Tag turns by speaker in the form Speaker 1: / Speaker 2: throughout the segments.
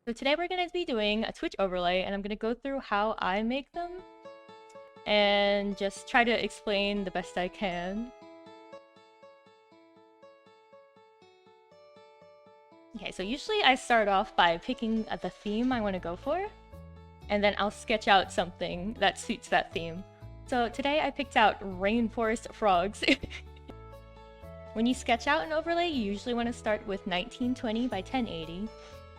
Speaker 1: So today we're going to be doing a Twitch overlay, and I'm going to go through how I make them and just try to explain the best I can. Okay, so usually I start off by picking the theme I want to go for, and then I'll sketch out something that suits that theme. So today I picked out rainforest frogs. When you sketch out an overlay, you usually want to start with 1920 by 1080.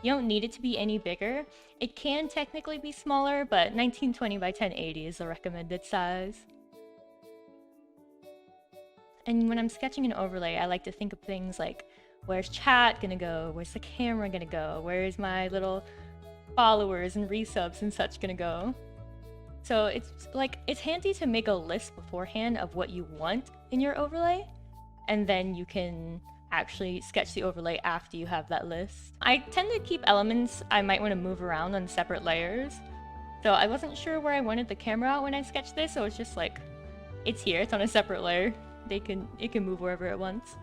Speaker 1: You don't need it to be any bigger. It can technically be smaller, but 1920 by 1080 is the recommended size. And when I'm sketching an overlay, I like to think of things like, where's chat gonna go? Where's the camera gonna go? Where's my little followers and resubs and such gonna go? So it's handy to make a list beforehand of what you want in your overlay, and then you can actually sketch the overlay after you have that list. I tend to keep elements I might want to move around on separate layers. So I wasn't sure where I wanted the camera when I sketched this, so it's just like, it's here, it's on a separate layer. It can move wherever it wants.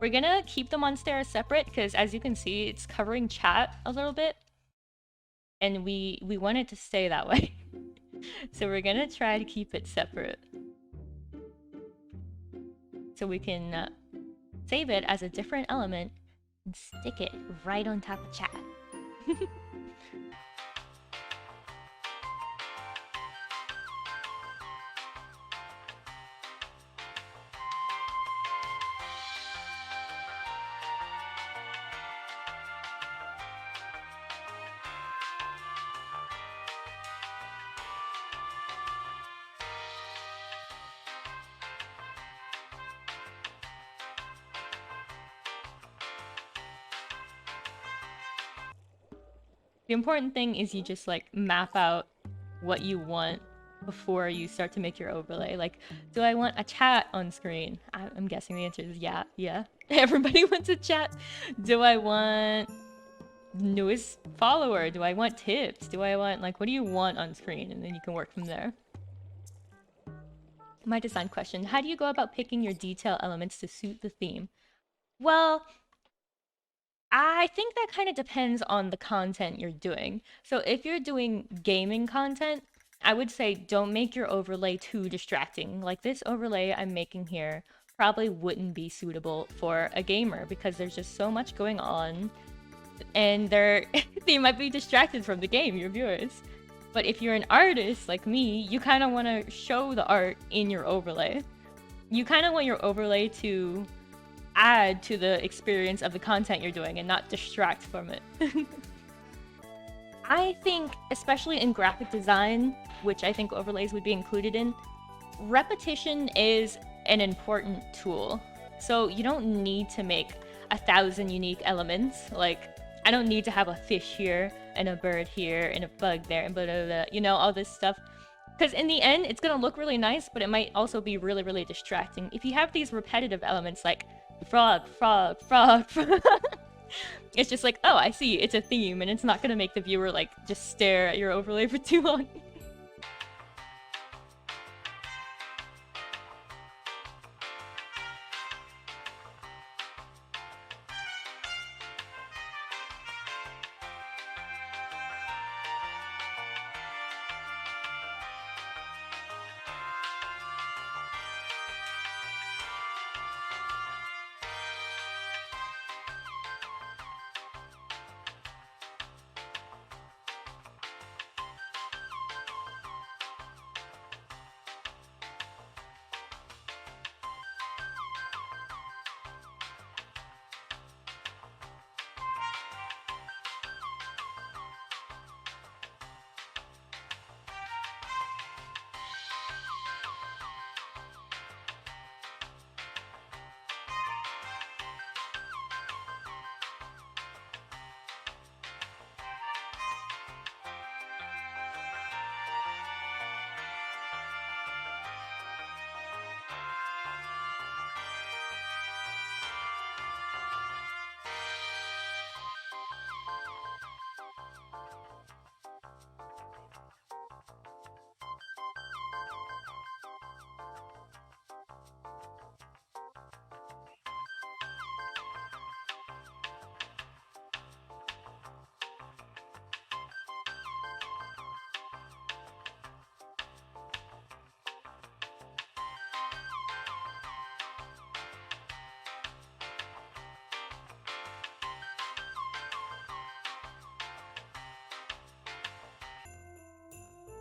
Speaker 1: We're gonna keep the monstera separate because, as you can see, it's covering chat a little bit, and we want it to stay that way. So we're gonna try to keep it separate, so we can save it as a different element and stick it right on top of chat. The important thing is you just like map out what you want before you start to make your overlay. Like, do I want a chat on screen? I'm guessing the answer is yeah. Everybody wants a chat. Do I want newest follower? Do I want tips? Do I want, like, what do you want on screen? And then you can work from there. My design question: how do you go about picking your detail elements to suit the theme? Well, I think that kind of depends on the content you're doing. So if you're doing gaming content, I would say don't make your overlay too distracting. Like this overlay I'm making here probably wouldn't be suitable for a gamer because there's just so much going on, and they might be distracted from the game, your viewers. But if you're an artist like me, you kind of want to show the art in your overlay. You kind of want your overlay to add to the experience of the content you're doing and not distract from it. I think, especially in graphic design, which I think overlays would be included in, repetition is an important tool. So you don't need to make 1,000 unique elements. Like, I don't need to have a fish here and a bird here and a bug there and blah, blah, blah, you know, all this stuff. Because in the end, it's gonna look really nice, but it might also be really, really distracting. If you have these repetitive elements like frog, frog, frog, frog, it's just like, oh, I see, it's a theme, and it's not gonna make the viewer, like, just stare at your overlay for too long.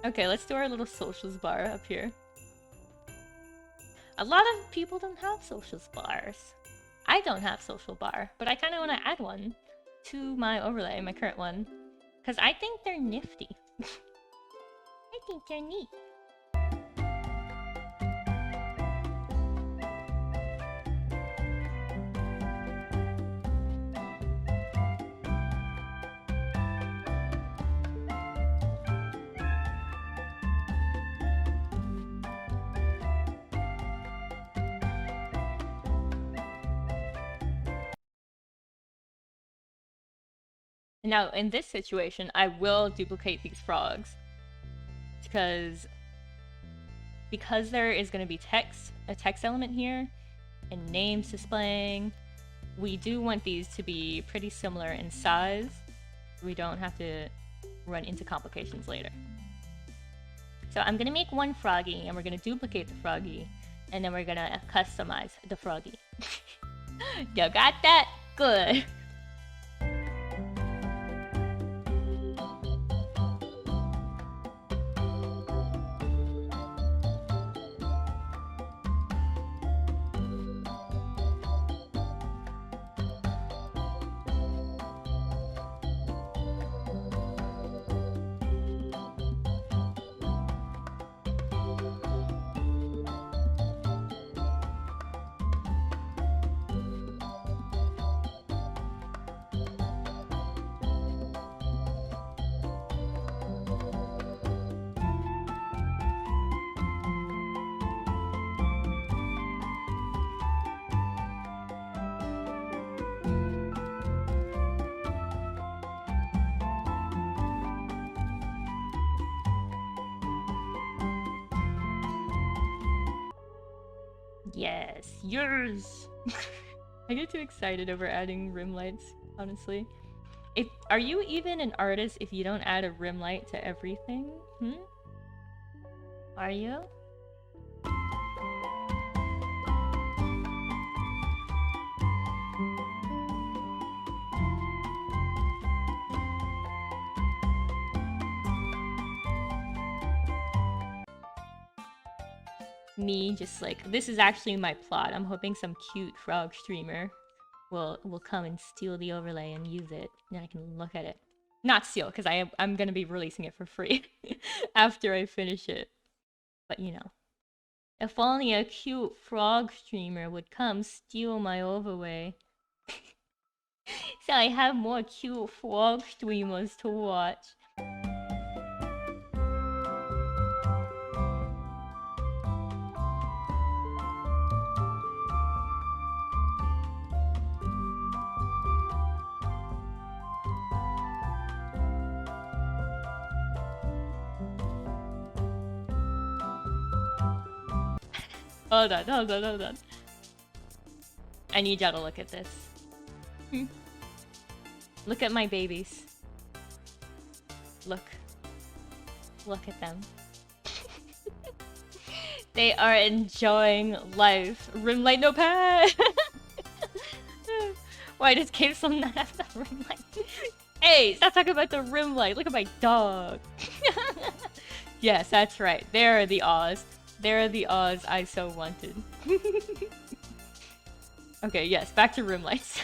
Speaker 1: Okay, let's do our little socials bar up here. A lot of people don't have socials bars. I don't have social bar, but I kind of want to add one to my overlay, my current one, because I think they're nifty. I think they're neat. Now, in this situation, I will duplicate these frogs because there is going to be a text element here, and names displaying. We do want these to be pretty similar in size. We don't have to run into complications later. So I'm going to make one froggy, and we're going to duplicate the froggy, and then we're going to customize the froggy. You got that? Good. Yes, yours! I get too excited over adding rim lights, honestly. Are you even an artist if you don't add a rim light to everything? Hmm? Are you? Me just like, this is actually my plot. I'm hoping some cute frog streamer will come and steal the overlay and use it, and I can look at it. Not steal, because I'm gonna be releasing it for free after I finish it. But you know, if only a cute frog streamer would come steal my overlay, so I have more cute frog streamers to watch. Hold on. I need y'all to look at this. Look at my babies. Look at them. They are enjoying life. Rim light, no pad! Why does Cave Slum not have the rim light? Hey, stop talking about the rim light. Look at my dog. Yes, that's right. There are the Oz. There are the Oz I so wanted. Okay, yes, back to rim lights.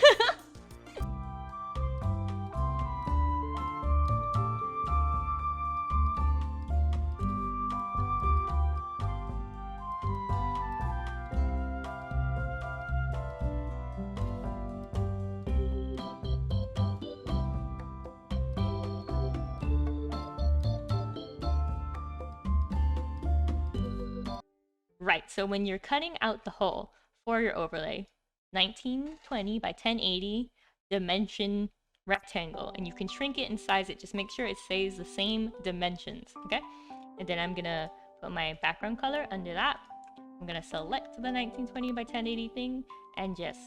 Speaker 1: Right, so when you're cutting out the hole for your overlay, 1920 by 1080 dimension rectangle, and you can shrink it and size it. Just make sure it stays the same dimensions, okay? And then I'm gonna put my background color under that. I'm gonna select the 1920 by 1080 thing and just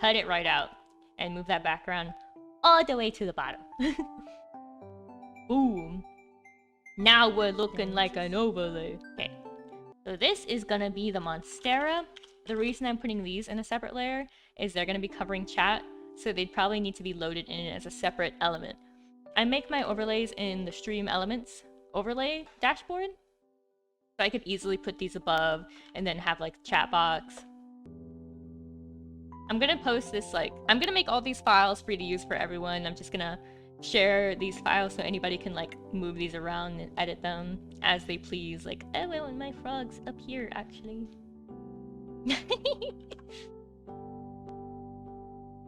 Speaker 1: cut it right out and move that background all the way to the bottom. Boom. Now we're looking like an overlay. Okay. So this is gonna be the Monstera. The reason I'm putting these in a separate layer is they're gonna be covering chat, so they'd probably need to be loaded in as a separate element. I make my overlays in the stream elements overlay dashboard. So I could easily put these above and then have like chat box. I'm gonna post this like, I'm gonna make all these files free to use for everyone. I'm just gonna share these files so anybody can like move these around and edit them as they please. Like, oh, well, my frog's up here actually.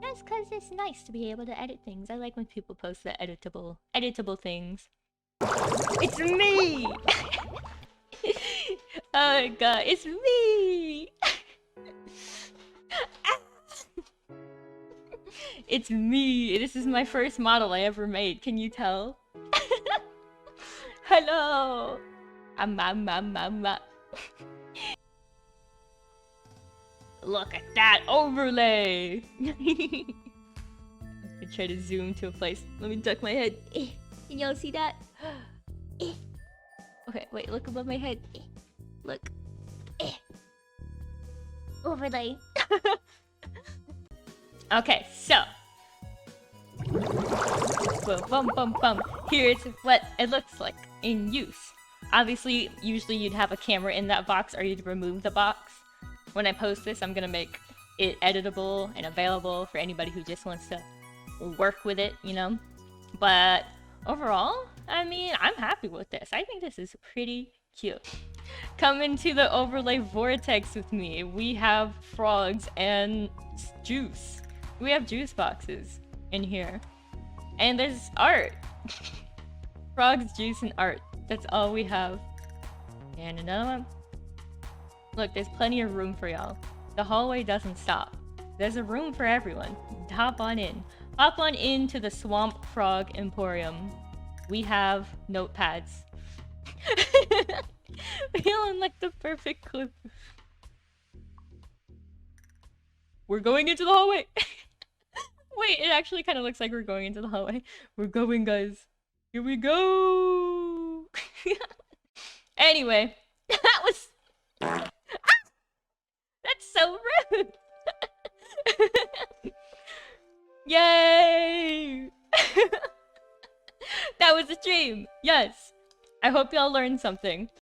Speaker 1: That's because it's nice to be able to edit things. I like when people post the editable things. It's me! Oh my god, it's me! It's me! This is my first model I ever made, can you tell? Hello! Look at that overlay! I try to zoom to a place. Let me duck my head. Can y'all see that? Okay, wait, look above my head. Look. Overlay. Okay, so. Boom, bum, bum, bum. Here's what it looks like in use. Obviously, usually you'd have a camera in that box or you'd remove the box. When I post this, I'm gonna make it editable and available for anybody who just wants to work with it, you know? But overall, I mean, I'm happy with this. I think this is pretty cute. Come into the overlay vortex with me. We have frogs and juice. We have juice boxes in here. And there's art. Frogs, juice, and art. That's all we have. And another one. Look, there's plenty of room for y'all. The hallway doesn't stop. There's a room for everyone. Hop on in. Hop on into the Swamp Frog Emporium. We have notepads. Feeling like the perfect clip. We're going into the hallway. Wait, it actually kind of looks like we're going into the hallway. We're going, guys. Here we go. Anyway, that was... That's so rude. Yay! That was a dream. Yes. I hope y'all learned something.